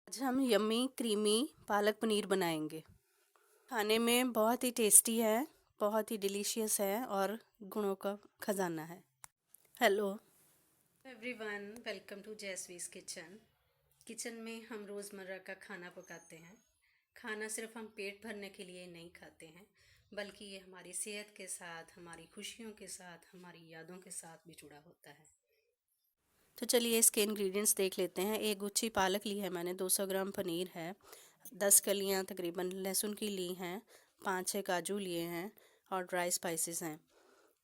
आज हम yummy creamy palak paneer बनाएंगे। खाने में बहुत ही टेस्टी है, बहुत ही डिलीशियस है और गुणों का खजाना है। Hello everyone, welcome to Jaswi's kitchen. Kitchen में हम रोज़मर्रा का खाना पकाते हैं। खाना सिर्फ हम पेट भरने के लिए नहीं खाते हैं, बल्कि ये हमारी सेहत के साथ, हमारी खुशियों के साथ, हमारी यादों के साथ भी जुड़ा होता है। तो चलिए इसके इंग्रेडिएंट्स देख लेते हैं। एक गुच्छी पालक ली है मैंने, 200 ग्राम पनीर है, 10 कलियां तकरीबन लहसुन की ली हैं, 5-6 काजू लिए हैं और ड्राई स्पाइसेस हैं।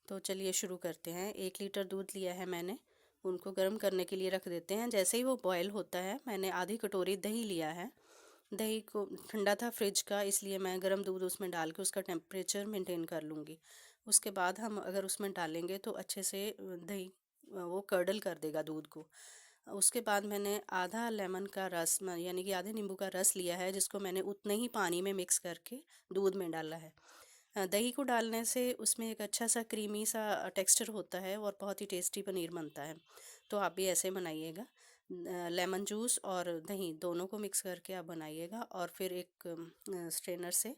तो चलिए शुरू करते हैं। 1 लीटर दूध लिया है मैंने, उनको गर्म करने के लिए रख देते हैं। जैसे ही वो बॉयल होता है, मैंने आधी कटोरी दही लिया है। दही को ठंडा था फ्रिज का, इसलिए मैं गर्म दूध उसमें डाल के उसका टेम्परेचर मेंटेन कर लूँगी। उसके बाद हम अगर उसमें डालेंगे तो अच्छे से दही वो कर्डल कर देगा दूध को। उसके बाद मैंने आधा लेमन का रस यानी कि आधे नींबू का रस लिया है, जिसको मैंने उतने ही पानी में मिक्स करके दूध में डाला है। दही को डालने से उसमें एक अच्छा सा क्रीमी सा टेक्सचर होता है और बहुत ही टेस्टी पनीर बनता है। तो आप भी ऐसे बनाइएगा। लेमन जूस और दही दोनों को मिक्स करके आप बनाइएगा और फिर एक स्ट्रेनर से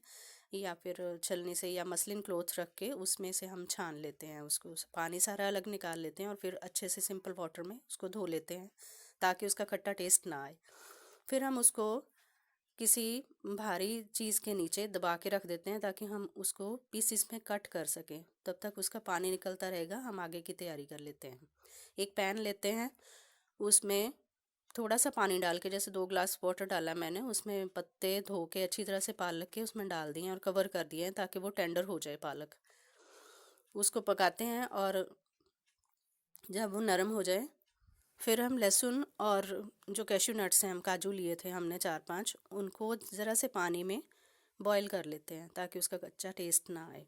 या फिर छलनी से या मसलिन क्लॉथ रख के उसमें से हम छान लेते हैं उसको, पानी सारा अलग निकाल लेते हैं और फिर अच्छे से सिंपल वाटर में उसको धो लेते हैं ताकि उसका खट्टा टेस्ट ना आए। फिर हम उसको किसी भारी चीज़ के नीचे दबा के रख देते हैं ताकि हम उसको पीसीस में कट कर सकें। तब तक उसका पानी निकलता रहेगा, हम आगे की तैयारी कर लेते हैं। एक पैन लेते हैं, उसमें थोड़ा सा पानी डाल के, जैसे 2 ग्लास वाटर डाला मैंने, उसमें पत्ते धो के अच्छी तरह से पालक के उसमें डाल दिए और कवर कर दिए हैं ताकि वो टेंडर हो जाए पालक। उसको पकाते हैं और जब वो नरम हो जाए फिर हम लहसुन और जो कैश्यू नट्स हैं, हम काजू लिए थे हमने 4-5, उनको ज़रा से पानी में बॉईल कर लेते हैं ताकि उसका कच्चा टेस्ट ना आए।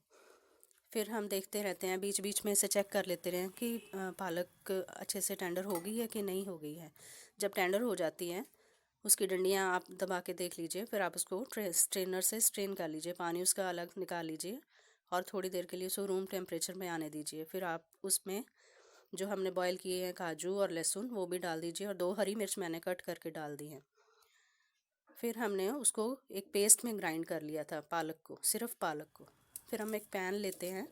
फिर हम देखते रहते हैं, बीच बीच में इसे चेक कर लेते रहें कि पालक अच्छे से टेंडर हो गई है कि नहीं हो गई है। जब टेंडर हो जाती है, उसकी डंडियाँ आप दबा के देख लीजिए, फिर आप उसको स्ट्रेनर से स्ट्रेन कर लीजिए, पानी उसका अलग निकाल लीजिए और थोड़ी देर के लिए उसको रूम टेम्परेचर में आने दीजिए। फिर आप उसमें जो हमने बॉईल किए हैं काजू और लहसुन वो भी डाल दीजिए और 2 हरी मिर्च मैंने कट करके डाल दी हैं। फिर हमने उसको एक पेस्ट में ग्राइंड कर लिया था, पालक को, सिर्फ पालक को। फिर हम एक पैन लेते हैं,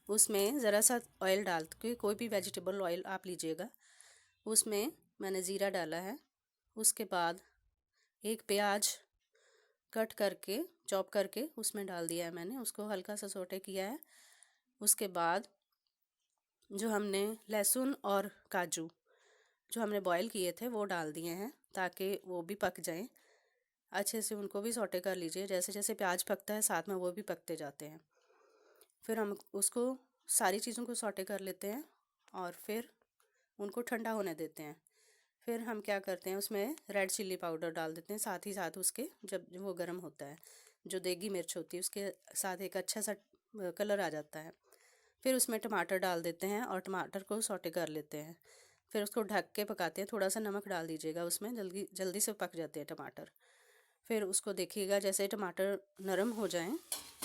उसमें ज़रा सा ऑयल डाल के, कोई भी वेजिटेबल ऑयल आप लीजिएगा। उसमें मैंने ज़ीरा डाला है। उसके बाद एक प्याज कट करके, चॉप करके उसमें डाल दिया है मैंने, उसको हल्का सा सौटे किया है। उसके बाद जो हमने लहसुन और काजू जो हमने बॉईल किए थे वो डाल दिए हैं ताकि वो भी पक जाएं। अच्छे से उनको भी सौटे कर लीजिए, जैसे जैसे प्याज पकता है साथ में वो भी पकते जाते हैं। फिर हम उसको सारी चीज़ों को सौटे कर लेते हैं और फिर उनको ठंडा होने देते हैं। फिर हम क्या करते हैं, उसमें रेड चिल्ली पाउडर डाल देते हैं साथ ही साथ उसके, जब वो गर्म होता है, जो देगी मिर्च होती है उसके साथ एक अच्छा सा कलर आ जाता है। फिर उसमें टमाटर डाल देते हैं और टमाटर को सौटे कर लेते हैं। फिर उसको ढक के पकाते हैं, थोड़ा सा नमक डाल दीजिएगा उसमें, जल्दी जल्दी से पक जाते हैं टमाटर। फिर उसको देखिएगा, जैसे टमाटर नरम हो जाएं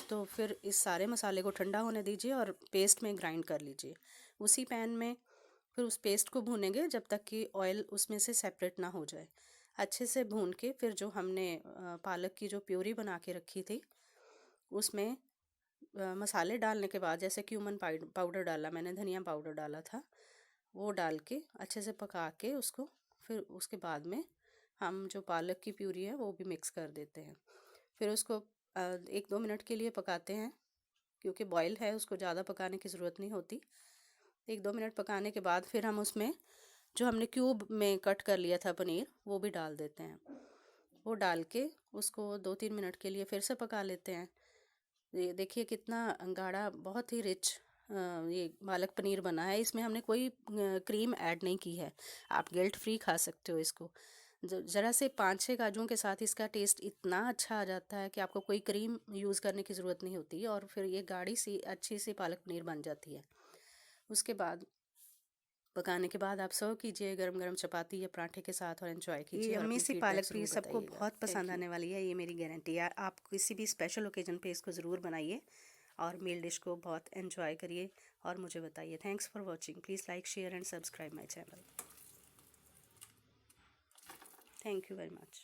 तो फिर इस सारे मसाले को ठंडा होने दीजिए और पेस्ट में ग्राइंड कर लीजिए उसी पैन में। फिर उस पेस्ट को भूनेंगे जब तक कि ऑयल उसमें से सेपरेट ना हो जाए। अच्छे से भून के फिर जो हमने पालक की जो प्यूरी बना के रखी थी उसमें मसाले डालने के बाद, जैसे क्यूमन पाउडर डाला मैंने, धनिया पाउडर डाला था, वो डाल के अच्छे से पका के उसको, फिर उसके बाद में हम जो पालक की प्यूरी है वो भी मिक्स कर देते हैं। फिर उसको 1-2 मिनट के लिए पकाते हैं, क्योंकि बॉयल है, उसको ज़्यादा पकाने की ज़रूरत नहीं होती। 1-2 मिनट पकाने के बाद फिर हम उसमें जो हमने क्यूब में कट कर लिया था पनीर वो भी डाल देते हैं। वो डाल के उसको 2-3 मिनट के लिए फिर से पका लेते हैं। ये देखिए कितना गाढ़ा, बहुत ही रिच ये पालक पनीर बना है। इसमें हमने कोई क्रीम ऐड नहीं की है, आप गिल्ट फ्री खा सकते हो इसको। ज़रा से 5-6 काजुओं के साथ इसका टेस्ट इतना अच्छा आ जाता है कि आपको कोई क्रीम यूज़ करने की ज़रूरत नहीं होती और फिर ये गाढ़ी सी अच्छी सी पालक पनीर बन जाती है। उसके बाद पकाने के बाद आप सर्व कीजिए गरम गरम चपाती या पराठे के साथ और एंजॉय कीजिए। ये यम्मी सी पालक पनीर सबको बहुत पसंद आने वाली है, ये मेरी गारंटी है। आप किसी भी स्पेशल ओकेजन पे इसको ज़रूर बनाइए और मील डिश को बहुत एंजॉय करिए और मुझे बताइए। Thanks for watching. Please like, share and subscribe my channel. Thank you very much.